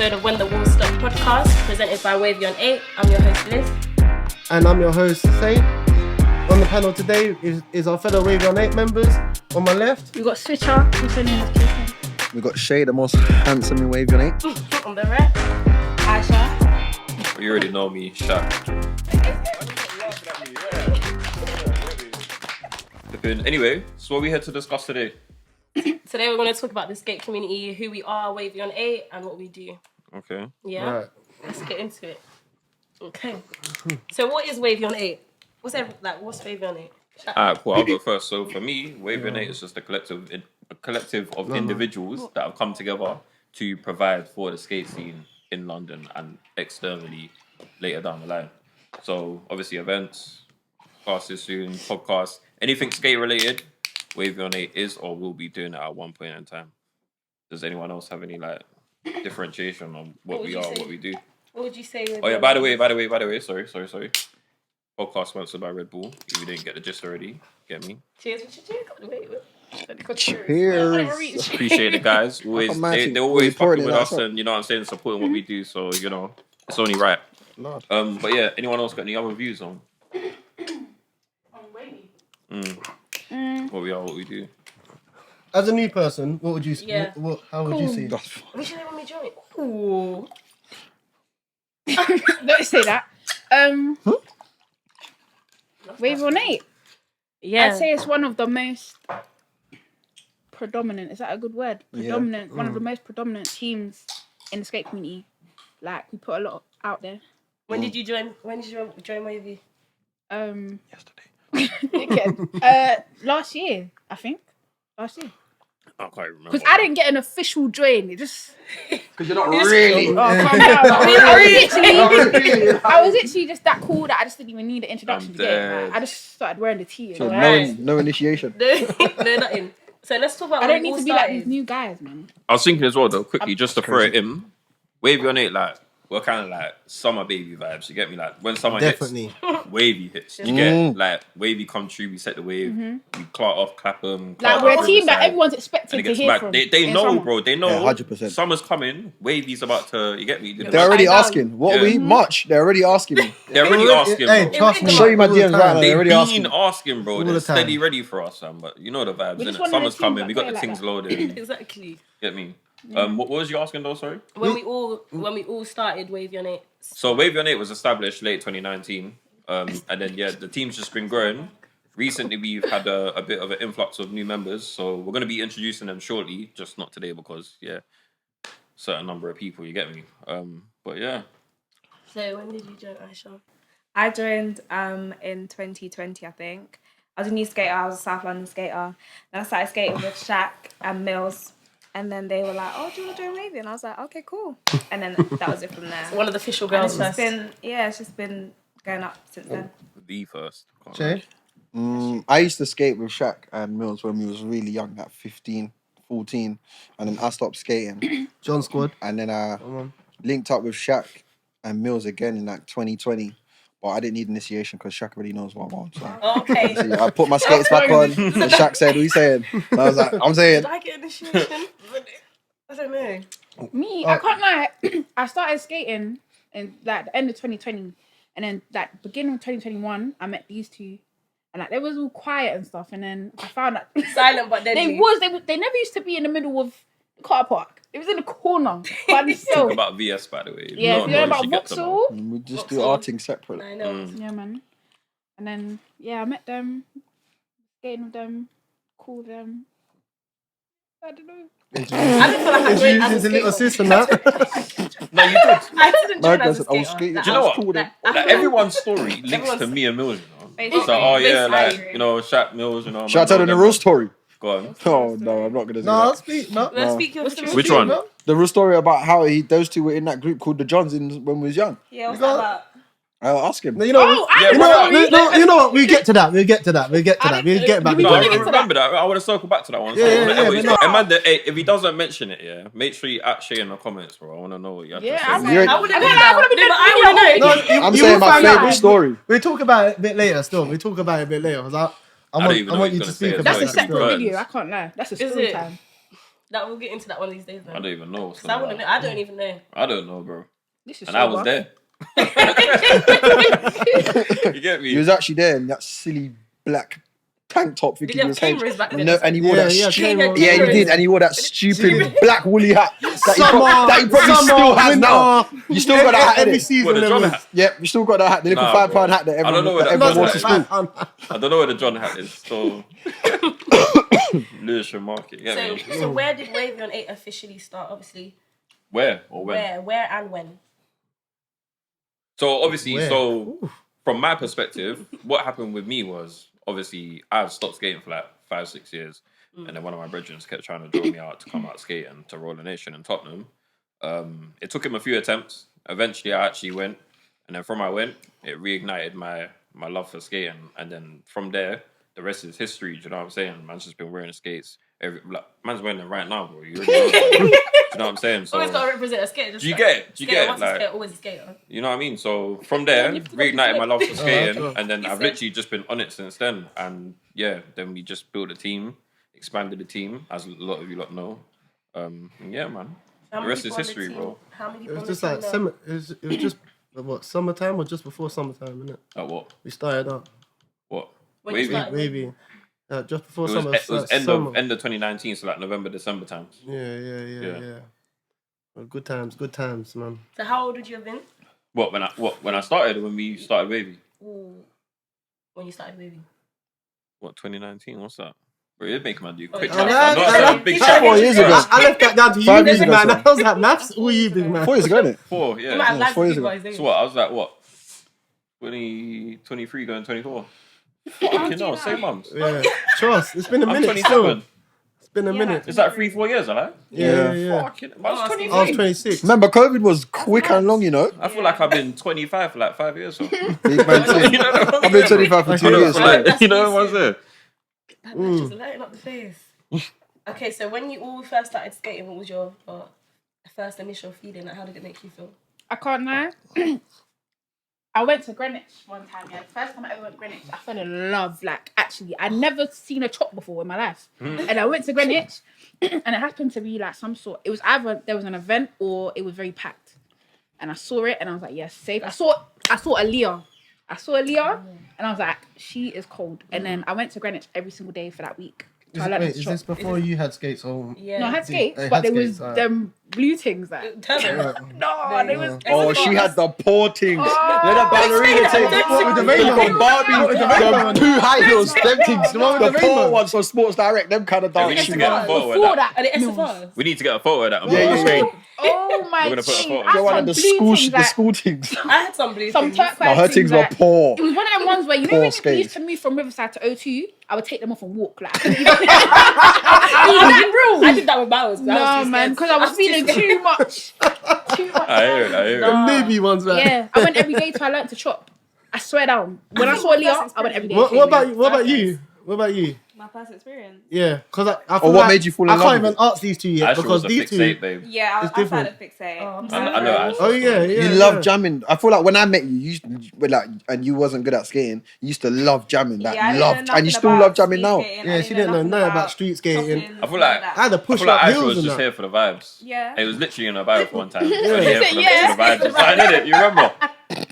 episode of When the Walls Stop podcast, presented by WAVEYON 8. I'm your host, Liz. And I'm your host, Saint. On the panel today is our fellow WAVEYON 8 members. On my left, we got Switcher, who's in his kitchen. We got Shay, the most handsome in WAVEYON 8. On the right, Aisha. You already know me, Shaq. Anyway, so what are we here to discuss today? Today we're going to talk about the skate community, who we are, WAVEYON 8, and what we do. Okay. Yeah? Right. Let's get into it. Okay. So what is WAVEYON 8? What's WAVEYON 8? Alright, cool. I'll go first. So for me, WAVEYON 8 is just a collective of individuals that have come together to provide for the skate scene in London and externally later down the line. So obviously events, classes soon, podcasts, anything skate related, WAVEYON 8 is or will be doing it at one point in time. Does anyone else have any differentiation on what we are, what we do? What would you say? Oh yeah, by the way, sorry. Podcast sponsored by Red Bull. If you didn't get the gist already, get me. Cheers. Cheers. Appreciate it, guys. Always, they always fucking with us, and you know what I'm saying, supporting what we do. So you know, it's only right. But yeah, anyone else got any other views on? What we are, what we do. as a new person, what would you? Yeah. How would you see? We should have when we join. Ooh. Don't say that. WAVEYON 8. Yeah. I'd say it's one of the most predominant. Is that a good word? Predominant. Yeah. One of the most predominant teams in the skate community. Like, we put a lot out there. When did you join? When did you join Wavy? Yesterday. Again. Last year, I think. Last year. I can't remember. Because I didn't get an official join. It just... Because you're not really. Oh, calm down. I was literally just that cool that I just didn't even need an introduction to get it. Like, I just started wearing the tee. So Right. no initiation. No, nothing. So let's talk about. I when don't need it all to be like started. these new guys, man. I was thinking as well though, quickly, just to throw it in. WAVEYON 8, we're kind of like summer baby vibes. You get me? Like when summer Definitely. hits, Wavy hits. You get like Wavy come true. We set the wave. We clap them. Like, we're a team that everyone's expected to hear from. They in know, summer. bro. They know. Yeah, 100%. Summer's coming. Wavy's about to. You get me? They're already Upside down. asking. What Yeah. are we? March. They're already asking me. They're already asking. Hey, Bro. trust me. Show you my all the DMs time. right now. They've already been asking. asking, bro. All They're the time. steady ready for us, but you know the vibes, We just innit? want Summer's a team coming. that We got play the like things that. loaded. Exactly. Get me? What was you asking though? Sorry. When we all started WAVEYON 8. So WAVEYON 8 was established late 2019, and then the team's just been growing. Recently, we've had a bit of an influx of new members, so we're going to be introducing them shortly. Just not today because certain number of people. You get me? But yeah. So when did you join, Aisha? I joined in 2020, I think. I was a new skater. I was a South London skater. Then I started skating with Shaq and Mills. And then they were like, "Oh, do you want to join Wavy?" And I was like, "Okay, cool." And then that was it from there. One of the official And girls it's just first. it's just been going up since then. The first. Jay? I used to skate with Shaq and Mills when we was really young, at 15, 14. And then I stopped skating. John Squad. And then I Come on. linked up with Shaq and Mills again in 2020. But I didn't need initiation because Shaq already knows what I want. So. Okay. See, I put my skates back on. And Shaq said, "What are you saying?" And I was like, "I'm saying." Did I get initiation? I don't know. Me, I can't lie. I started skating in the end of 2020, and then beginning of 2021, I met these two, and they was all quiet and stuff. And then I found that Silent but deadly. they never used to be in the middle of the car park. It was in the corner. But Talk still, about VS, by the way. yeah, if you know about should get to know. Vauxhall, We just do Vauxhall. arting separate. I know. yeah, man. And then I met them, skating with them, called them. I don't know. I don't feel like I joined as a Introduced his little skater. sister now. No, you did. I didn't join as a I was skater. skating. Do you know what? Cool with it. Everyone's story links Everyone's- to me and Mills, you know. Basically. So, Basically. Shaq Mills, you know. Should I tell them the real story? Go on. Oh no, I'm not gonna do No, that. speak. No. Let's speak your truth. Which one? The real story about how those two were in that group called the Johns when we was young. Yeah, what's You got- that about? I'll ask him. No, you know. I You know what? You know what? We get to that. We get back. We We get back. No, I get to remember that. I want to circle back to that one. So Yeah, whenever yeah, it's- but no. Amanda, hey, if he doesn't mention it, make sure you Shay in the comments, bro. I want to know what you have Yeah, to say. I You're- I wouldn't know. I would've been No, but I doing want to know. No, I'm you saying will my find out. favourite story. We'll talk about it a bit later. Still, we'll talk about it a bit later. I don't even know want what you he's to gonna speak say as about That's a well. that separate story. Burns. video. I can't lie. That's a Is story it? time. That we'll get into that one of these days. I don't even know. Because I want to know. I don't even know. I don't know, bro. This is And so I was rough. there. You get me? He was actually there in that silly black tank top Did thinking you he have was hedge. cameras back then? No, and he wore that Yeah, stupid. cameras. Yeah, he did, and he wore that stupid black woolly hat that he probably still has now. You still got that hat, every innit? season. What, the John hat? Yep, you still got that hat. The little Nah, £5 bro. hat that I don't know everyone, where that that everyone was wore to at. school. I don't know where the John hat is, so Lewisham Market. You get me? So where did WAVEYON 8 officially start? Obviously, Where or when? where and when? So obviously, Where? so from my perspective, what happened with me was obviously I've stopped skating for like 5-6 years, and then one of my brethren kept trying to draw me out to come out skating to Roller Nation in Tottenham. It took him a few attempts. Eventually, I actually went, and then from I went, it reignited my love for skating, and then from there, the rest is history. Do you know what I'm saying? Man's just been wearing skates. Man's wearing them right now, bro. You already know that. Do you know what I'm saying? So Always got to represent a skater. do you get it? Do you get it? Once a skater, Like, always a skater. you know what I mean? So from there, reignited my love for skating, sure. and then I've literally just been on it since then. And yeah, then we just built a team, expanded the team, as a lot of you lot know. And yeah, man, How the many rest is people on the history, team? bro. How many It people was on just the like team now? it was just what, summertime or just before summertime, innit? Like what? We started up What? When you Wavy. started? Wavy. Just before It was, summer. it was summer. end of 2019, so like November, December times. Yeah. Well, good times, man. So how old would you have been? When I started, when we started Wavy? Ooh, when you started Wavy? What, 2019? What's that? Bro, you're making man do Oh, quick yeah. maths. I I'm not like- saying big I like- shot. 4 years ago. I left that down to you, 5 big years ago, man. sorry. I was like, maths, all you, big man. 4 years ago, innit? 4, You yeah. might have lied 4 to years people. ago. His name. So what? I was like, what? 23 going 24. Fucking hell, same months. Yeah, trust. It's been a I'm minute 27. still. It's been a minute. Is that 3-4 years, I like? Yeah. Fucking, I was I 23. was 26. Remember, COVID was quick and long, you know. I feel like I've been 25 for like 5 years. So. Big man thing. You know what I'm I've been saying? 25 for 2 Yeah. years. For like, That's you know what I'm decent. saying? That just lighting up the face. Okay, so when you all first started skating, what was your first initial feeling? Like, how did it make you feel? I can't lie. I went to Greenwich one time, yeah. The first time I ever went to Greenwich, I fell in love. Like, actually, I'd never seen a chop before in my life. And I went to Greenwich, and it happened to be like some sort. It was either there was an event or it was very packed. And I saw it, and I was like, yes, safe. I saw Aaliyah. And I was like, she is cold. And then I went to Greenwich every single day for that week. So I learned Wait, to is chop. this before you had skates or? Yeah. No, I had skates, They but had there was skates, alright. them blue things like. Turbo. No, they was. Oh, she had the poor things. Oh, You know the ballerina things. What with the You rainbow? got Barbie, with the rainbow? the 2 high heels, them things. The one with The the poor rainbow? ones on Sports Direct, them kind of Yeah, we dance need to shoes. get a photo of Before that. that, Are the no. SFRs? We need to get a photo of that. Yeah. Oh my We're gonna put a days. photo. I You're one had of the some blue things, the like, school things. I had some blue some things. turquoise Now her things were like, poor. It was one of them ones where, you know, Poor when we skates. used to move from Riverside to O2, I would take them off and walk. Like, I couldn't even. I did that with Bowers. No, man, because I was feeling too much. I hear it. The navy ones, right? Yeah, I went every day till I learned to chop. I swear down. When I saw Leah, I went every day. What about you? What about you? My first experience. Yeah, because I feel Or what like made you fall in I love can't with even ask these two yet Asher because was a these fix two. 8, babe. Yeah, It's I different. started fixate. Oh, I know Asher. Oh yeah. You love jamming. I feel like when I met you, and you wasn't good at skating, you used to love jamming. That I didn't love, know and nothing you still about love jamming speed now. skating. Yeah, she didn't know nothing about street skating. chopping, I feel like- none of I had to that. push I feel like up Asher hills was and just that. here for the vibes. Yeah. It was literally in a vibe one time. Only here for the vibes. It's like, I did it. You remember?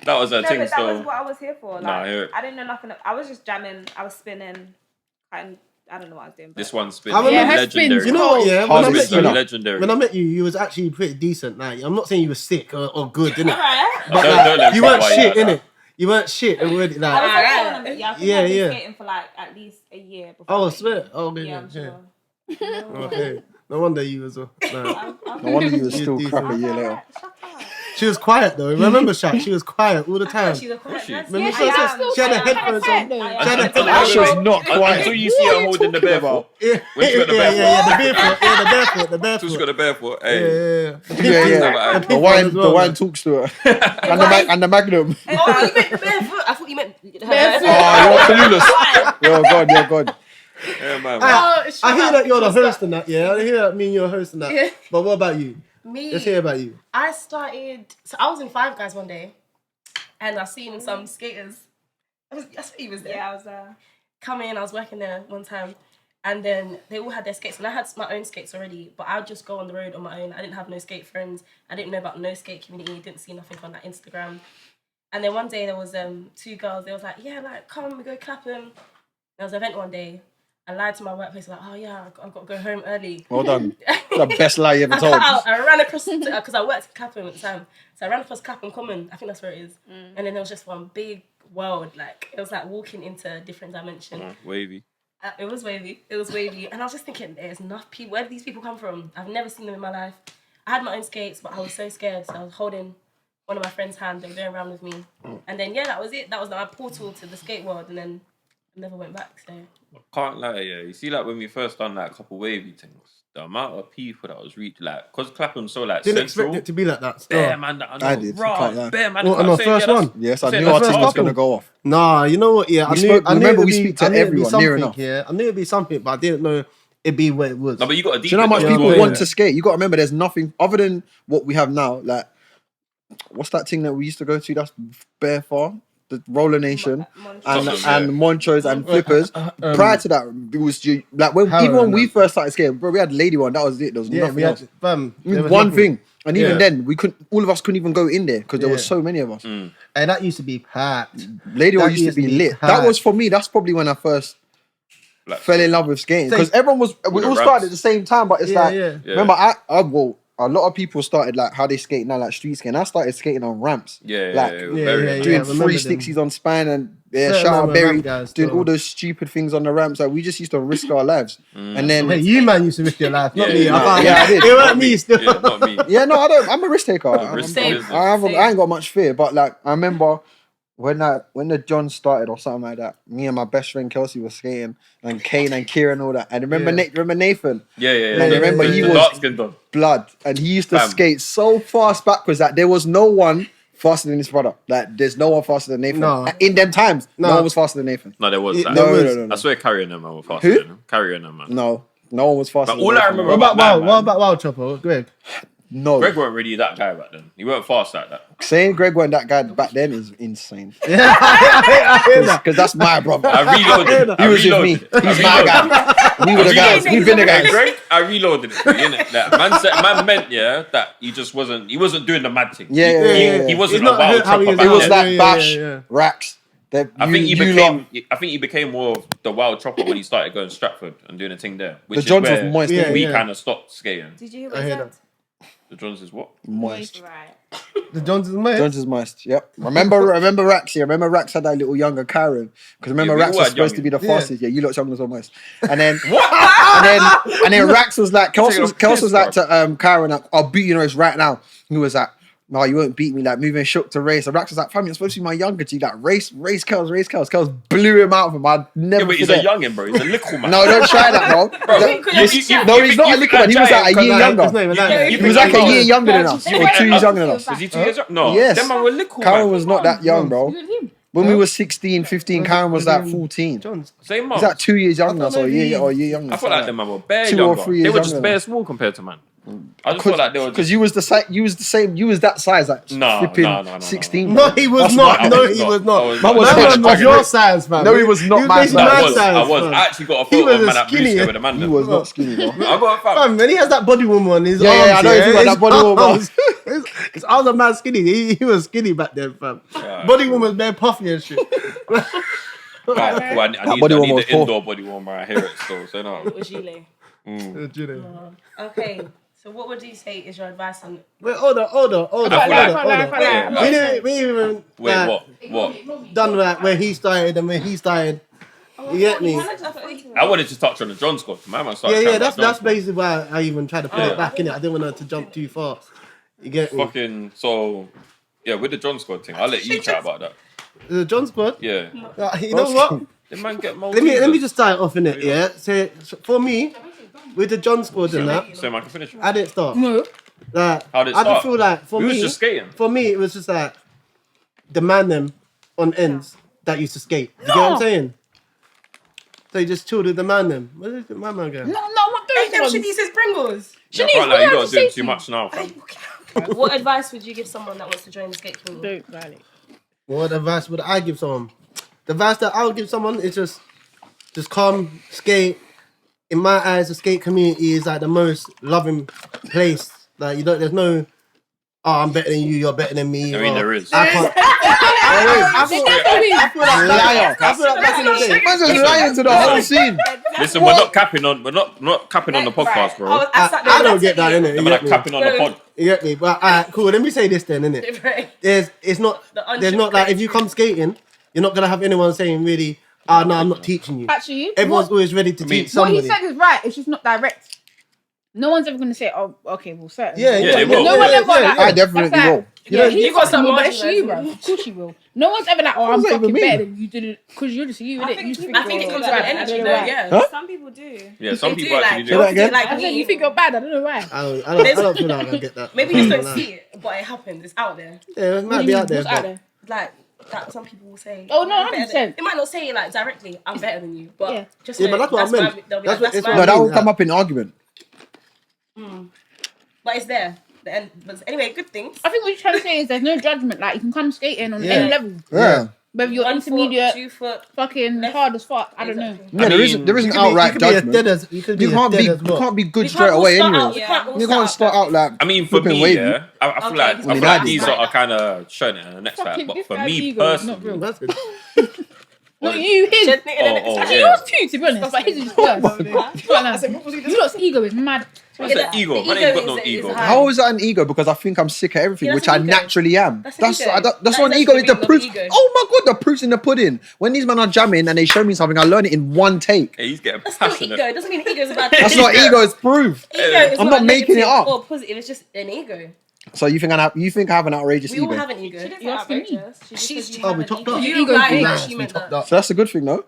That was her No, thing. but that was So what I was here for. Like, Nah, I hear it. I didn't know nothing. I was just jamming. I was spinning. And I don't know what I was doing. this one's been I remember- Yeah, her legendary. spins, You know what? Yeah, when I Hardly met spinner. you, Legendary. when I met you, you was actually pretty decent. Like, I'm not saying you were sick or good, innit? Alright. But Don't like, let you me weren't talk about shit, you like innit? You weren't shit already. I was Like, okay Alright. when I met you. I think Yeah, I've been yeah. skating for like at least a year before. oh, I I met you. swear. Oh, okay, Yeah, I'm sure. Okay. No wonder you was. Nah. No wonder you were You still decent. crap a year later. Alright, shut up. She was quiet though. Remember, Shaq? She was quiet all the time. She's a quiet she? person. Remember, Yeah, she, I am. she had I the am. headphones on. though. She had the Until- headphones Asher's on. not quiet. Until you see her holding the barefoot. Yeah, When she got the barefoot. yeah, the barefoot. Yeah, the barefoot. The Until she got barefoot. the barefoot. Yeah, Hey. Yeah. The The wine talks to her. And the Magnum. Oh, you meant the barefoot? I thought you meant Barefoot. Oh, you're clueless. You're God. Yeah, man. I hear that you're the host and that, yeah. I hear that me and you're hosting that. Yeah. But what about you? Me. Let's hear about you. I started. So I was in Five Guys one day, and I seen some skaters. I swear he was there. Yeah, I was there. Come in. I was working there one time, And then they all had their skates, and I had my own skates already, but I would just go on the road on my own. I didn't have no skate friends. I didn't know about no skate community. Didn't see nothing on that Instagram. And then one day there was 2 girls. They was like, yeah, like come, we go Clapham. There was an event one day. I lied to my workplace, like, oh yeah, I've got to go home early. Well done. The best lie you ever told. I ran across, because I worked at Clapham at the time. So I ran across Clapham Common, I think that's where it is. And then there was just one big world, like, it was like walking into a different dimension. Wavy. It was Wavy. It was Wavy. And I was just thinking, there's enough people. Where do these people come from? I've never seen them in my life. I had my own skates, but I was so scared. So I was holding one of my friend's hand. They were going around with me. And then, yeah, that was it. That was my portal to the skate world. And then I never went back. So Can't lie, yeah. You see, like when we first done like a couple Wavy things, the amount of people that was reached, like, because Clapham's so like Didn't central. expect it to be like that. Bare man that I know. I did, Raw, can't lie. bare man. What, on the first one? Yes, I Saying knew our the team first was going to couple. go off. Nah, you know what? Yeah, We spoke- remember we speak to I knew it'd be everyone, near something, enough. Yeah, I knew it'd be something, but I didn't know it'd be what it was. No, but you got a deep. Do you know how much Yeah, people yeah. want to skate? You got to remember, there's nothing other than what we have now. Like, what's that thing that we used to go to? That's bare far. The Roller Nation and Monchos and Flippers. Prior to that, it was like even when we first started skating, bro, we had Lady One. That was it. There was yeah, nothing we had else. fam. It was there was one nothing. thing, and even Yeah. then, we couldn't. All of us couldn't even go in there because there Yeah. was so many of us. And that used to be packed. Lady One That used to be lit. That packed. was for me. That's probably when I first Like, fell in love with skating because everyone was. We the all ramps. started at the same time, but it's Yeah, like yeah. remember, well, a lot of people started like how they skate now, like street skating. I started skating on ramps. Yeah, like yeah, yeah, very yeah, nice. doing remember free them. sticksies on spine and Certain shout out amount of Berry, ramp guys doing still. all those stupid things on the ramps. Like we just used to risk our lives, and then Hey, you man used to risk your life, not Yeah, me. yeah, I can't. yeah, I did. It Not weren't me still. Yeah, not me. yeah, no, I don't. I'm a risk taker. risk Same. business. I ain't got much fear, but like I remember when the John started or something like that. Me and my best friend Kelsey was skating, and Kane and Kieran and all that. And remember Yeah. remember Nathan, Yeah. Yeah, remember yeah, he yeah. The was dark skin done. blood, and he used to Fam. skate so fast backwards that there was no one faster than this brother. Like there's no one faster than Nathan. No. In them times, no No. one was faster than Nathan. No, there was. Yeah, Like, there was. No. I swear, carrying them man were faster Who? than him. Carrying them man. No one was faster. But than all I Nathan. remember What about about that, What man, about Wild Chopper, Greg? No, Greg weren't really that guy back then. He weren't fast like that. saying Greg wasn't that guy back then is insane. Yeah, I hear that. Because that's my brother. I reloaded. He was with me. He's my guy. We were the guys. We've been the Hey, guys. Greg, I reloaded it. Innit? That man meant that he just wasn't. He wasn't doing the mad thing. Yeah. He wasn't It's a not wild how he chopper is back It was then. now. like Yeah, Bash, yeah. Racks. I think he lot. became more of the wild chopper when he started going to Stratford and doing a thing there. Which The is Johns was where moist. Yeah, we yeah. kind of stopped skating. Did you hear I what he hear said? that. The Johns is what? Moist. Right. The Jones is mate. Jones is moist. Yep. Remember Rax? Yeah. Remember Rax had that little younger Karen. Because remember Yeah, we Rax all was had supposed to be the young- fastest. Yeah, you lot young as well moist. And then and then Rax was like, Kels was like to Karen, I'll beat you in a race right now. He was like, no, you won't beat me. Like moving shook to race. And Rax was like, fam, you're supposed to be my younger G. Like race Kels. Kels blew him out from. I'd never Yeah, but he's forget. a youngin, bro. He's a little man. No, don't try that, bro. Bro, No, he's not a little man. He was like a year younger. It's not even that. He was like a year younger than us. Or 2 years younger than us. Was he 2 years? No. Yes. Them man were little. Karen man. was not that young, bro. You and him. When we were 16, 15, Karen was like 14. Jones. Same He's month. like 2 years younger than us, know or a if year he- or a year younger. I felt like them man were bare 2 or younger. 3 They years were just younger bare than small compared to man. I just felt like they were Because just. you was the same. You was that size, like No, flipping no. 16. No, he was That's not. I No, was he not. was I not. was That not. was That was your not. size, man. No, he was not You my basically size. I my was. size, I was. fam. I actually got a He photo was of a man at Blue skinny- Sky with a man. He was not skinny, bro. I got a fam. Fam, when he has that body warmer on his Yeah, arms, yeah, I know he's got that body warmer. arms, his arms are mad skinny. He was skinny back then, fam. Yeah. Body warmer was bare puffy and shit. Right, cool. I need body warmer the was poor. indoor body warmer. I hear it still. So no. it was Gile. Okay, so what would you say is your advice on? Wait, hold on. Yeah, We didn't even Wait, like, what? done that where he started and when he started. You get me? I wanted to touch on the John Scott. My man started. Yeah, chatting that's about John Scott. basically why I even tried to put it back in it. I didn't want her to jump too far. You get me? Fucking so. Yeah, with the John Scott thing, I'll let you chat about that. The John squad. Yeah. You know what? The man get more. Let me just start off in it. Yeah. So for me, with the John squad and that, So I can finish. I didn't start. No. Like, How did it I just start? feel like for We me, was just skating. For me, it was just like the man them on ends that used to skate. You get what I'm saying? So you just chilled with the man them. Where did my man go? No, what Hey, those them ones? Shanice's Pringles. Yeah, I Shanice, felt what like do you I lot have to doing say too to much now, fam. What advice would you give someone that wants to join the skate community? Don't, darling. What advice would I give someone? The advice that I would give someone is just come, skate, in my eyes, the skate community is like the most loving place. Like you don't, there's no, oh, I'm better than you, you're better than me. I mean, or, there is. I can't. I feel like back in the day. Man's just lying to the whole scene. Listen, we're not capping on the podcast, bro. I don't get that, innit? We're not capping on the pod. You get me? But alright, cool. Let me say this then, innit? Right. There's not like if you come skating, you're not gonna have anyone saying really, no, I'm not teaching you. Actually, Everyone's always ready to teach what somebody. he said is right. It's just not direct. No one's ever gonna say, "Oh, okay, well, certainly." Yeah, they will. No one ever. Yeah, I definitely will. You got some but margin, she will. Of course she will. No one's ever like, "Oh, I'm What does that fucking even better than you did it," because you're just you. I innit? think You people- think I think it you're comes with bad. an I energy, don't though. know why. Yeah. Huh? Some people do. Yeah, some They people do, actually like, do. that again? Like I said, me. you think you're bad. I don't know why. I don't feel like I get that. Maybe you just don't see it, but it happens. It's out there. Yeah, it might be out there. What's out But there? Like that, some people will say. Oh, no, "I'm better than-" 100%. It might not say it like directly. I'm better than you, but Yeah. just Yeah, know but that's what I meant. they'll be That's like, what- it's my- what No, that will Yeah. come up in argument. But it's there. The end. But anyway, good things. I think what you're trying to say is there's no judgment. Like you can come skating on Yeah. any level, Yeah. whether you're 1 foot, intermediate, 2 foot. fucking left. hard as fuck. I don't know. Exactly. Yeah, I there mean, isn't you could be outright as judgment. dead as you could be You as can't dead be as you well. can't be good We straight can't all away start anyway. out- we can't all You can't start out like I mean, for flipping me, wavy. yeah, I feel Okay, like he's I feel got like that. these are kind of showing it in the next Fucking fight. But this for guy's me ego is not personally, real. That's good. Not you, his. Gently in the next Oh, time. Actually, yeah. yours too, to be honest. But his is worse. You lot's ego is mad. what's the ego? My name's got no is ego. high. How is that an ego? Because I think I'm sick of everything, Yeah, which that's I an ego. naturally am. That's an That's ego. that's That what an is ego is. the The meaning of proof. ego. Oh my god, the proof's in the pudding. When these men are jamming and they show me something, I learn it in one take. Hey, he's getting That's still passionate. ego. It doesn't mean ego is a bad thing. That's not ego. It's proof. Ego is I'm not making it negative up. or positive. It's just an ego. So you think I have an outrageous We all ego? have an ego. She didn't say You're asking me. outrageous. She just She's said you Oh, have we an topped ego. up. You Ego's like big. that she meant Topped that. up. So that's a good thing, though.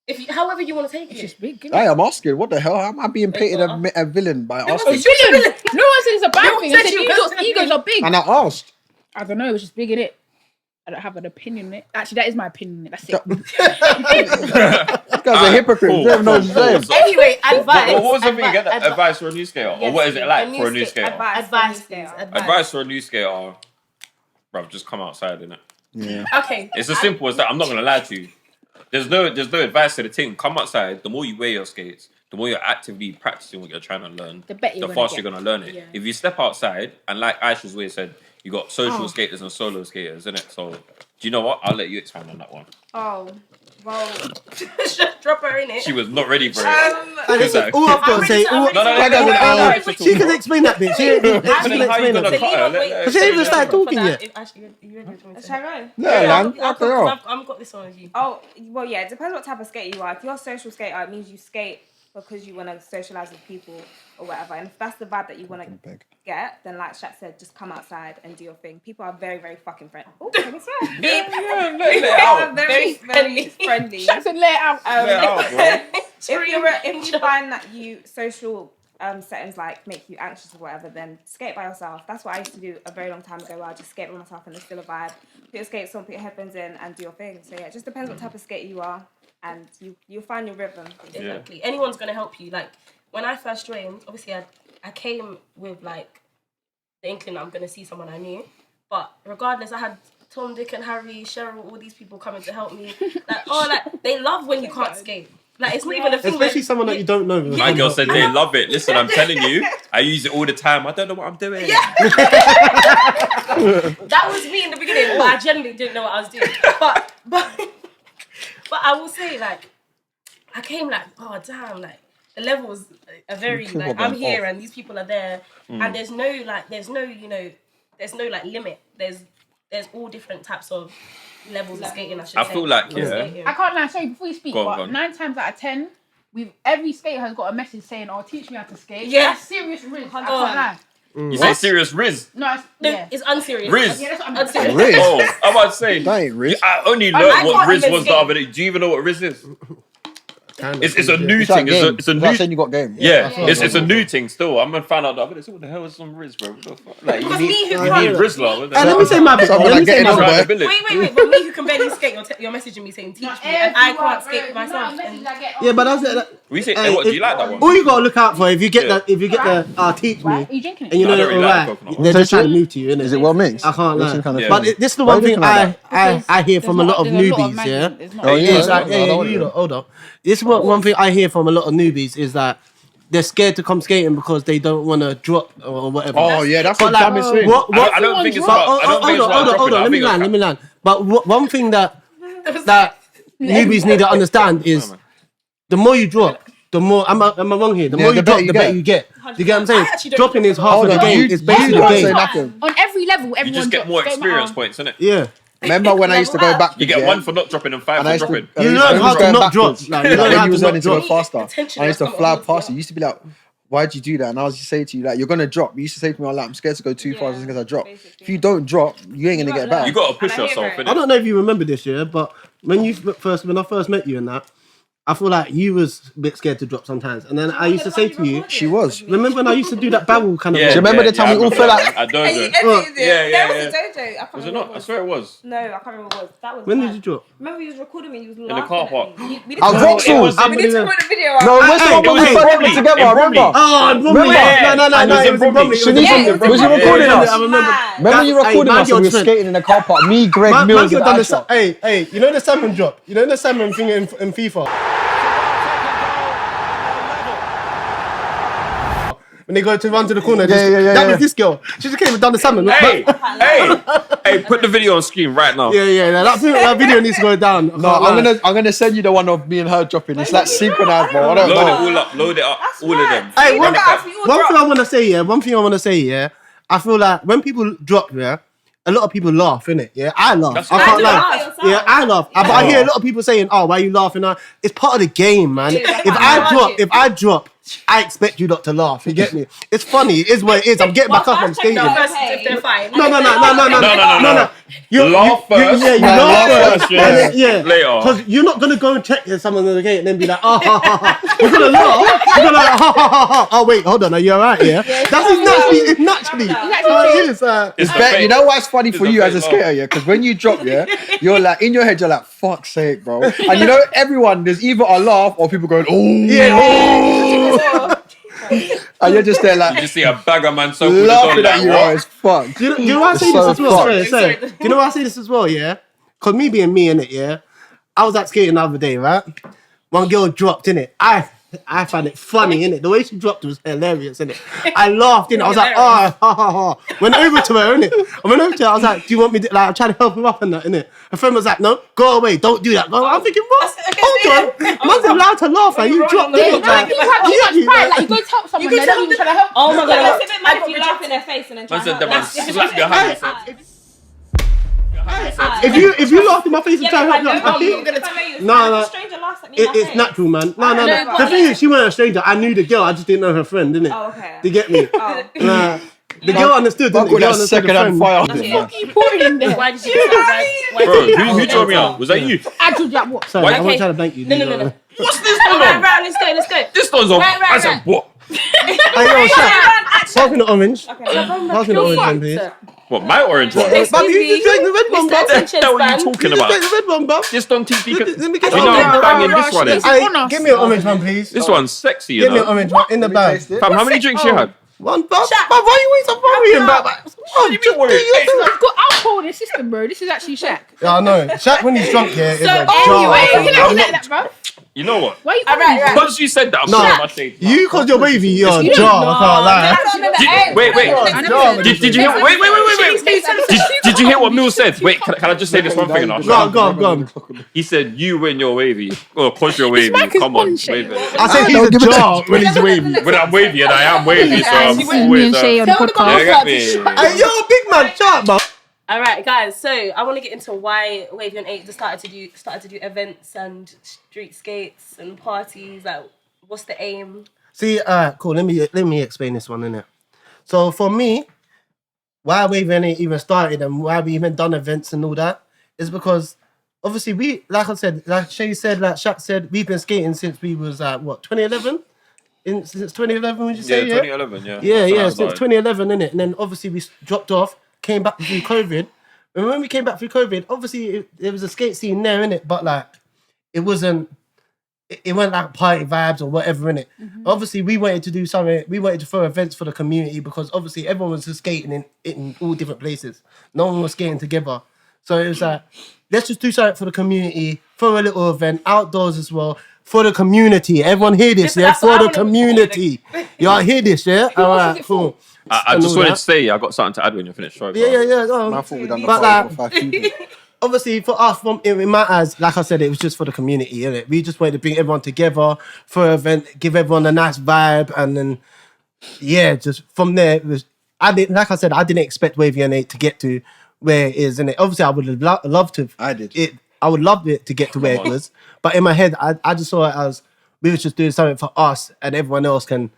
If you, however you want to take It's it. just big. Isn't Hey, it? I'm asking. What the hell? How am I being painted a villain by one asking? said- Villain. No one said it's a bad No one thing. I said said you- you lot's egos are big. And I asked. I don't know. It's just big in it. I don't have an opinion on it. Actually, that is my opinion on it. That's it. This guy's a hypocrite. Cool. You don't even know what he's saying. So- Anyway, advice. What was the thing again? Advice. Advice for a new skater? Or Yes, what is it like for a new skate- skater? Advice, please. Advice for a new skater, bruv, just come outside, innit? Yeah. Okay. It's as simple as that. I'm not gonna lie to you. There's no advice to the thing. Come outside. The more you wear your skates, the more you're actively practicing what you're trying to learn, The better you're the gonna faster get. you're gonna learn it. Yeah. If you step outside, and like Aisha's way said, you got social skaters and solo skaters, innit? So do you know what? I'll let you expand on that one. Oh, well. Just drop her in it. She was not ready for it. And listen, Exactly. all I've got to say, all, No, I don't no, know. She can explain that bit. She can But then how you explain gonna that cut bit. her? Let- She ain't even started For talking that, yet. if Ashley, you ready for me to Shall I go? Yeah, man. What the hell? I've got this one with you. Oh, well, yeah, it depends what type of skater you are. If you're a social skater, it means you skate because you want to socialize with people or whatever. And if that's the vibe that you want to Big. get, then like Shaq said, just come outside and do your thing. People are very, very fucking friendly. Oh, let me swear. Yeah, let it People are out. very, very friendly. Jackson, let it out. Let it out, bro. If you find that you social settings like make you anxious or whatever, then skate by yourself. That's what I used to do a very long time ago, where I just skate by myself and there's still a vibe. Put your skates on, put your headphones in, and do your thing. So yeah, it just depends what type of skater you are, and you'll find your rhythm. Exactly. Anyone's gonna help you. Like when I first joined, obviously I came with like the inkling that I'm gonna see someone I knew. But regardless, I had Tom, Dick, and Harry, Cheryl, all these people coming to help me. Like they love when you can't skate. Like it's not even a thing. Especially someone that you don't know. My girl said they love it. Listen, I'm telling you, I use it all the time. I don't know what I'm doing. That was me in the beginning, but I genuinely didn't know what I was doing. But I will say, like, I came like, oh damn, like the levels are very like I'm here and these people are there, and there's no limit. There's all different types of levels of skating. I feel like, yeah. I can't lie. Sorry, before you speak, Go but on. 9 times out of 10, every skater has got a message saying, "Oh, teach me how to skate." Yeah. That's serious risk. I can't lie. You say serious Riz? No, It's unserious. Riz. Yeah, that's what I'm Unserious. Riz. Oh, I'm about to say. That ain't rich. I only I learned what can't Riz even was the skate. other day. Do you even know what Riz is? It's a new It's that thing. game. It's a It's like new. saying you got game. Yeah, it's a new thing still. I'm gonna find out the other day. So what the hell is some Riz, bro? What the fuck? Like Because you me who need can't. Rizzler. What the And let hell? me say my bit. Someone Let me like say getting my on, bit. boy. Wait, but me who can barely skate, you're messaging me saying teach me, and I can't skate myself. And Yeah, but that's it. We say, hey, what do you like that one? All you gotta look out for if you get Yeah. the teach Right? Are me, you drinking it? and you know I don't they're really like alright. coconut They're just one. trying to move to you, innit? Is it well mixed? I can't lie. Kind of Yeah. But this is the Why one are you thing looking like I hear from a lot of There's newbies, man- yeah. there's not- Oh, yeah. It's like, I don't you know. lot, hold up. This is what one thing I hear from a lot of newbies is that they're scared to come skating because they don't want to drop or whatever. Oh yeah, that's But the like, dumbest thing. I don't think it's about. Hold on. Let me land. But one thing that newbies need to understand is the more you drop, the more. Am I wrong here? The more you drop, the better you get. You get what I'm saying? Dropping is half of the game. It's basically the game. On every level, everyone You just get more experience points, innit? Yeah. Remember when I used to go back? You get 1 for not dropping and 5 for dropping. You learn how to not drop. Like, you learn how you was to not learning to go drop. faster. I used to fly past you. You used to be like, why'd you do that? And I was just saying to you, like, you're gonna drop. You used to say to me, I'm scared to go too far just because I drop. If you don't drop, you ain't gonna get back. You gotta push yourself, innit? I don't know if you remember this year, but when I first met you and that, I feel like you was a bit scared to drop sometimes. And then I used to say to you, she was. Remember when I used to do that barrel kind of? Do you remember the time we all fell out? I don't know. There was a dojo. Was it not? I swear it was. No, I can't remember what it was. That was When did you drop? Remember you was recording me, you was the laughing car at park. me. We Our Vauxhalls. need to put the video out. No, what's the one when we fell over together? I remember. Oh, in Bromley. No, it was in Bromley. Was you recording us? I remember. Remember you recording us when we were skating in the car park? Me, Greg, Mills, and Asha. Hey, you know the salmon drop? You know the salmon thing in FIFA? When they go to run to the corner, that was this girl. She just came and done the salmon. Hey, put the video on screen right now. Yeah. That video needs to go down. No, I'm gonna send you the one of me and her dropping. It's like synchronized, bro. I don't know. Load it up, all of them. Hey, one thing I want to say, yeah. I feel like when people drop, yeah, a lot of people laugh, innit? Yeah, I laugh. I can't lie. Yeah, I laugh. But I hear a lot of people saying, "Oh, why are you laughing?" It's part of the game, man. If I drop, I expect you not to laugh. You get me? It's funny. It is what it is. I'm getting back up. I'm skating. If they're fine. No. You laugh first. You laugh first. Yeah. Later. Because you're not gonna go and check someone on the gate and then be like, oh, ha, ha, ha. You're gonna laugh. You're gonna like, ha, ha, ha, ha. Oh wait, hold on. Are you alright? Yeah. It's naturally. It's better. You know what's funny for you as a skater, yeah? Because when you drop, yeah, you're like in your head, you're like, fuck's sake, bro. And you know, everyone, there's either a laugh or people going, oh. And you're just there like you just see a bag of man so laughing at you, as fuck. Do you know why I say this as well? Sorry. Do you know why I say this as well? Yeah, because me being me in it, yeah. I was out skating the other day, right? One girl dropped in it. I found it funny, innit? The way she dropped was hilarious, innit? I laughed, innit? I was like, oh, ha, ha, ha. Went over to her, innit? I was like, do you want me to, like, I'm trying to help her up and that, innit? Her friend was like, no, go away, don't do that. I'm thinking, what? Hold on. Man's allowed to laugh, like, you dropped it. Like, you have too much pride. Like, you go to help someone, they don't even try to help. Oh my God. It's a bit mad if you laugh in their face and then try to help. slap your hand. If you laugh in my face and try to help me, no. It's natural, man. No. The thing is, she wasn't a stranger. I knew the girl. I just didn't know her friend, didn't it? Oh, okay. Do you get me? The girl understood. The girl understood the friend. What are you pouring in there? Why did you do that? Bro, who told me out? Was that you? I told you what? Sorry, I wasn't trying to blank you. No. What's this one on? Right, let's go. This one's on. I said, what? Hey, yo, pass me the orange. Pass me the orange one, please. What, my orange one? Hey, Bobby, you just drank the red one, What bruv. the hell are you talking about? Take the red one, bruv. Just don't teach me. Let me get You know I'm banging this one in. Hey, give me an orange one, please. This one's sexy, you Give me an know. orange one in the bag. Fam, how many drinks you had? One, bruv. Bruv, why you always worrying, bruv? Oh, you mean worrying? You've got alcohol in the system, bro. This is actually Shaq. Yeah, I know. Shaq, when he's drunk, yeah, is a jar. Anyway, you like that, bro? You know what? Why are you Once you said that, I'm sorry my shade. You, cause you're wavy, you're a jar. I can't lie. Wait. Did you hear? Wait. Did you hear what Mills said? Wait, can I just say this one thing and I'll shut up? Go on. He said, "You when you're wavy, or cause you're wavy. mic is Come on, on, Shay. wave it." I said he's a jar when he's wavy. When I'm wavy and I am wavy, so I'm Me always. and Shay on the podcast. You get me? Hey, you're a big man, sharp, man. All right, guys. So I want to get into why WAVEYON 8 just started to do events and street skates and parties. Like, what's the aim? See, cool. Let me explain this one, innit? So for me, why WAVEYON 8 even started and why we even done events and all that is because obviously we, like I said, like Shay said, like Shaq said, we've been skating since we was 2011. Since 2011, would you say? Yeah, 2011. Yeah. Yeah. Since 2011, innit? And then obviously we dropped off. Came back through COVID. And when we came back through COVID, obviously there was a skate scene there, innit? But like, it wasn't like party vibes or whatever, innit? Obviously, we wanted to do something. We wanted to throw events for the community because obviously everyone was just skating in all different places. No one was skating together. So it was like, let's just do something for the community, for a little event, outdoors as well, for the community. Everyone hear this, yeah? That's what For I the wanna community. Y'all hear this, yeah? All right, cool. I And just all wanted that. to say I got something to add when you're finished. Sorry, Yeah, go on. I thought we done the But party for 5 people. obviously for us, in my eyes, like I said, it was just for the community, innit? We just wanted to bring everyone together for an event, give everyone a nice vibe, and then just from there, it was. I didn't expect WAVEYON 8 to get to where it is, innit? Obviously, I would have loved to. I did. I would love it to get to where it was, but in my head, I just saw it as we was just doing something for us, and everyone else can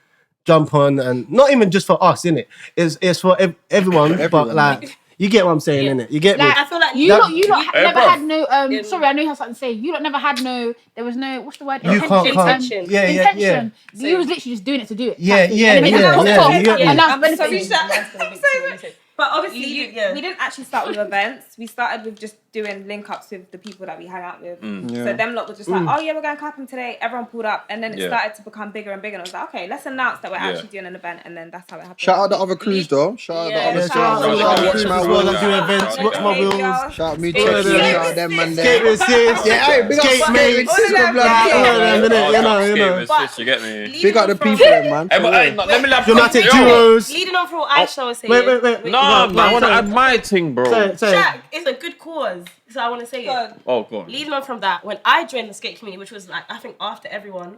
jump on, and not even just for us, innit? It's for everyone, but like. You get what I'm saying, innit? You get me? Like, I feel like you lot never bruv. had no. Sorry, I know you have something to say. You lot never had no. There was no. What's the word? You can't. Intention. Intention. You was literally just doing it to do it. Yeah. And then Yeah. And now I'm it's sorry, benefiting. But obviously, we didn't actually start with events. We started with just doing link-ups with the people that we hang out with. So them lot were just like, oh yeah, we're going clapping today. Everyone pulled up. And then it started to become bigger and bigger. And I was like, okay, let's announce that we're actually doing an event. And then that's how it happened. Shout out the other crews though. Shout out the other Shout out crews. to the Watch crews my as well wheels. that do events. Watch my wheels. Shout out me, Skate Chucky. with Shout out them man Skate there. with sis. Yeah, hey, big up Skate Skate mates. with sis, All blood. of them, innit? You know. But You get me? Big up the people, man. Hey, but, let me laugh. Dramatic duos. leading on from what Aisha was saying. Wait. No, I want to add my thing, bro. Say. Shaq, it's a good cause. So I want to say it. Oh, go on. Leading on from that, when I joined the skate community, which was like, I think after everyone,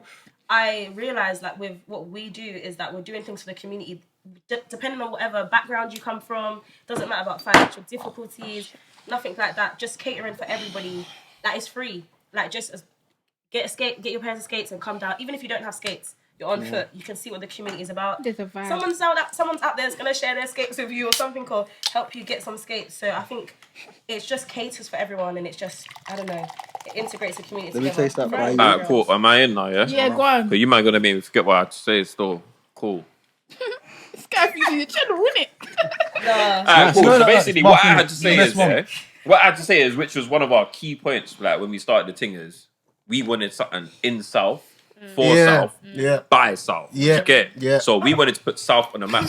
I realised like with what we do is that we're doing things for the community, depending on whatever background you come from, doesn't matter about financial difficulties, nothing like that, just catering for everybody. That is free. Like just get your pairs of skates and come down. Even if you don't have skates, you're on foot, you can see what the community is about. There's a vibe. Someone's out there that's gonna share their skates with you or something, or help you get some skates. So I think it's just caters for everyone, and it's just, I don't know, it integrates the community. Let me together. taste that Right. fire. Alright, cool. Am I in now, yeah? Yeah, go on. But you might gonna make me forget what I had to say still. Cool. This guy thinks he's a channel, isn't it? Alright, cool. No, So basically what I had to say Best is, one. what I had to say is, which was one of our key points, like when we started the thing, is we wanted something in South, for South, by South. Yeah. You get? Yeah. So we wanted to put South on the map.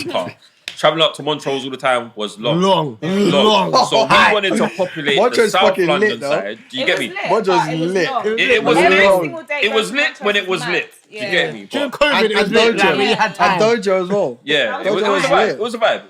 Traveling up to Montrose all the time was long. Long. So we wanted to populate the Montrose's South fucking London lit, though. side. Do you get me? Montrose's lit. It was Every lit. single day, It was going to lit when it was Montrose lit. Do you mad. get me? During But- COVID, it was And lit. Dojo. Like, we had And time. Dojo as well. Yeah, it was a was vibe. lit. It was a vibe.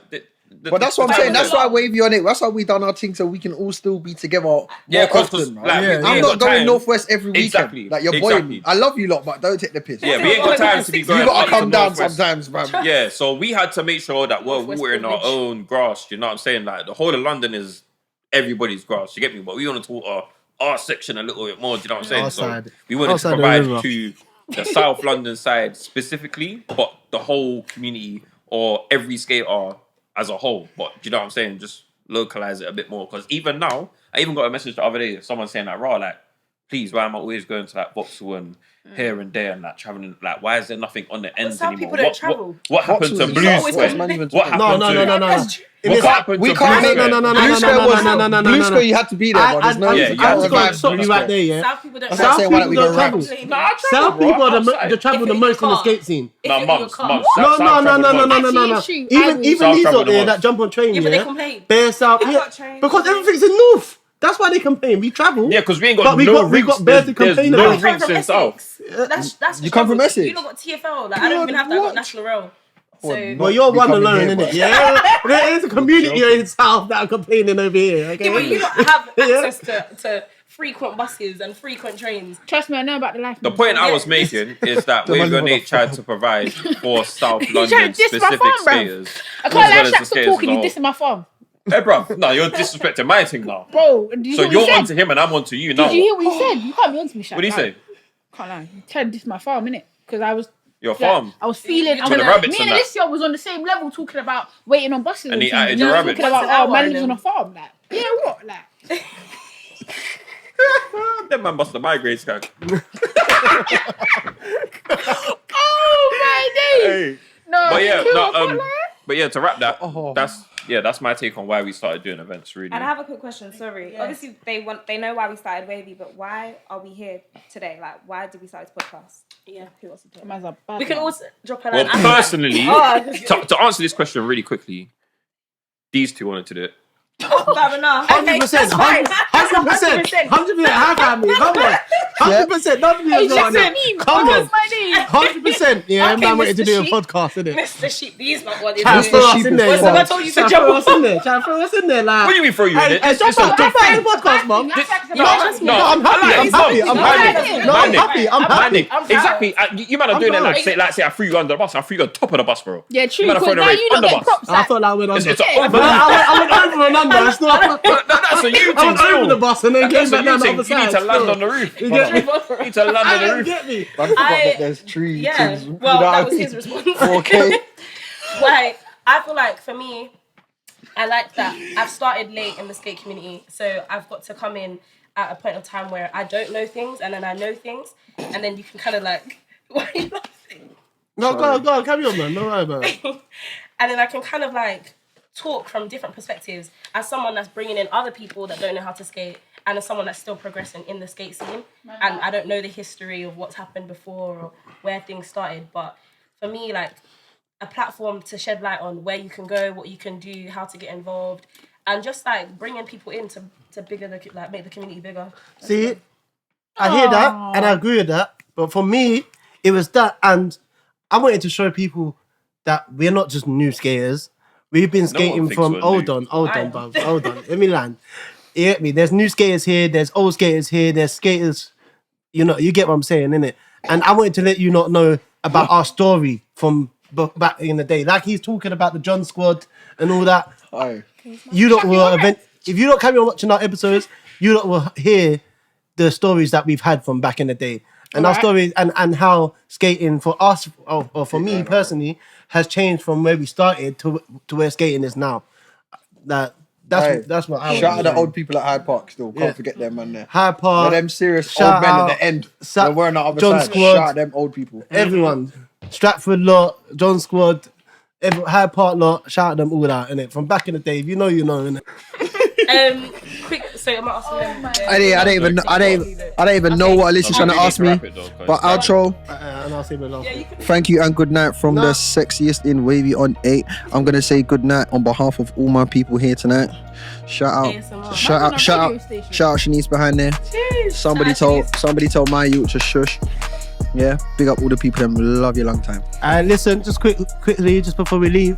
But that's what I'm saying. That's why WAVEYON it. That's why we done our thing so we can all still be together more Yeah, often. like, Right? we I'm ain't not got going time. Northwest every weekend. Exactly. Like you're Exactly. boying. I love you lot, but don't take the piss. Yeah, we ain't got time to be going You gotta up come to down Northwest. sometimes, man. Yeah, so we had to make sure that we're Northwest watering our privilege. own grass. You know what I'm saying? Like the whole of London is everybody's grass. You get me? But we want to talk our section a little bit more. Do you know what I'm saying? Our So side. we wanted Our to side of the provide river. to the South London side specifically, but the whole community or every skater as a whole. But do you know what I'm saying? Just localize it a bit more. Because even now, I even got a message the other day, someone saying like, raw, like, please, why am I always going to like Vauxhall and here and there and like traveling? Like, why is there nothing on the ends South anymore? people don't travel. What happened to Vauxhall Blue is Square? South, man, even What talking. happened to No. What happened We to can't Blue make Square? Blue Square was Blue Square. You had to be there, but there's no. Yeah, I you just have to got vibe to stop Blue you right Square. there, yeah. South people don't That's what I'm South saying. Why don't we people go don't round? travel. Nah, I travel, South bro. people are Outside. the travel the If most in the car. skate scene. No, mums. No. South travel the most. No. Actually, Even South these travel out the there most. that jump on train, Yeah, yeah. but they complain. Bare South, I yeah. got trained. Because everything's in North. That's why they complain. We travel. Yeah, because we ain't got But we no got- we rinks. got bare to There's complain no about. I come rinks from in South. Essex. That's You come from struggle. Essex? You not got TFL. Like I don't even have that. I got National Rail. So Well, you're one coming alone, here, innit? bro. Yeah. There is a community in South that are complaining over here. Okay. yeah, but you don't have Yeah. access to frequent buses and frequent trains. Trust me, I know about the life. The man. point I was making is that The WAVEYON money 8 tried to provide for South trying London to diss my specific farm, bruv. skaters. I as can't well let as the Shaq stop skaters talking. as a He's dissing my farm, Hey, bro, no, you're disrespecting my thing now. bro. Did you So hear what you're he said? onto him and I'm onto you now. Did you hear what he said? You can't be onto me, Shaq. What do you say? Can't lie. You tried to diss my farm, innit? Because I was. Your like, farm. I was feeling. You I took was the rabbits me and and that. Alicia was on the same level talking about waiting on buses. And he things. added You the know, rabbits. talking about What's an man hour lives on a then? farm. Like, yeah, what? Like, That man must have migrated, guy. oh my days. Hey. No, But yeah, kill, no, I can't lie. but yeah, to wrap that, that's my take on why we started doing events, really. And I have a quick question. Sorry. Yeah. Obviously, they know why we started Wavy, but why are we here today? Like, why did we start this podcast? Yeah. Who wants to talk? Man's a bad We can man. also drop a Well, line. personally, Oh, to answer this question really quickly, these two wanted to do it. Fair enough. 100%. 100%. 100%. High five me. Come on. 100%. Nothing is wrong. Come on. 100%. Yeah, man wanted to do a podcast, innit? Mr. Sheep, these not what they Try do. and throw us in there. What's man. I told you to Try and jump throw off? us in there. Try and throw us in there, like. What do you mean throw you in Hey, it? jump It's a out. Jump out in the podcast, mom. I'm happy. Exactly. You man are doing it like say I threw you under the bus. I threw you on top of the bus, bro. Yeah, true. You man are Because throwing now away you don't under get bus. props. I thought I went under. It's But over. I went over and under. It's not. That's a you I thing. went over the bus and then came That's back a down you the thing. other You side. need to land on the roof. You get me? You need to land on the You roof. get me? I forgot that there's three Yeah. things. Well, You know that what was I his mean? response. Okay. Like, I feel like for me, I like that I've started late in the skate community, so I've got to come in at a point of time where I don't know things and then I know things, and then you can kind of like, why are you laughing? No, go on, carry on, man. No worry about it. And then I can kind of like talk from different perspectives as someone that's bringing in other people that don't know how to skate, and as someone that's still progressing in the skate scene. And I don't know the history of what's happened before or where things started, but for me, like, a platform to shed light on where you can go, what you can do, how to get involved, and just like bringing people in to bigger the, like, make the community bigger. See, I hear that and I agree with that. But for me, it was that, and I wanted to show people that we're not just new skaters. We've been skating thinks from we're hold new. on, bruv, hold on. Let me land. You get me? There's new skaters here. There's old skaters here. There's skaters. You know, you get what I'm saying, innit? And I wanted to let you not know about our story from back in the day. Like he's talking about the John Squad and all that. Aye. You lot will if you don't carry on watching our episodes, you lot will hear the stories that we've had from back in the day. And our stories and how skating for us or for me personally has changed from where we started to where skating is now. That's what I Shout out the old people at Hyde Park still. Can't forget them, man. There. Hyde Park. Them serious shout old men out- at the end. shout- They were on the other John side. Squad. Shout out them old people. Everyone. Stratford lot, John Squad, Hyde Park lot, shout out them all out, innit? From back in the day, if you know, innit? Quick, so I'm asking them. I don't even know what Alicia's trying to ask me. But outro. And I'll say the last one. Thank you and good night from the sexiest in Wavy on 8. I'm gonna say good night on behalf of all my people here tonight. Shout out Shanice behind there. Somebody told my youth to shush. Yeah, big up all the people that love you long time. And listen, just quickly, just before we leave,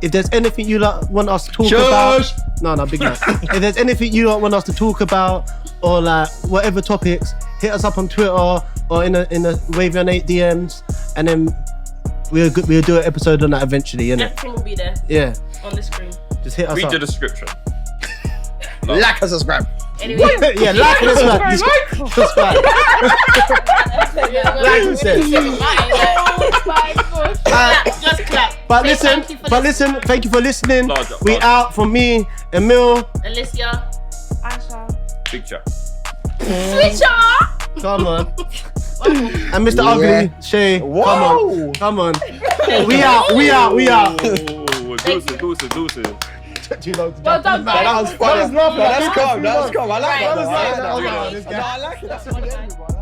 if there's anything you want us to talk about, no, big night. If there's anything you want us to talk about, or like whatever topics, hit us up on Twitter or in the WAVEYON 8 DMs, and then we'll do an episode on that eventually, innit? Everything will be there. Yeah. On the screen. Just hit us Read up. the description. Like and subscribe. Anyway. Yeah, like and subscribe. Like you said. Just clap. But Say listen, thank you for listening. Larger, We larger. out from me, Emil. Alicia. Aisha. Big chat. Come on. And Mr. Ugly, Shay. Whoa. Come on. We out. Deuces. Well done, guys. That was lovely. That's calm. I like that. That was I like lovely. that. I like it. That's what everyone.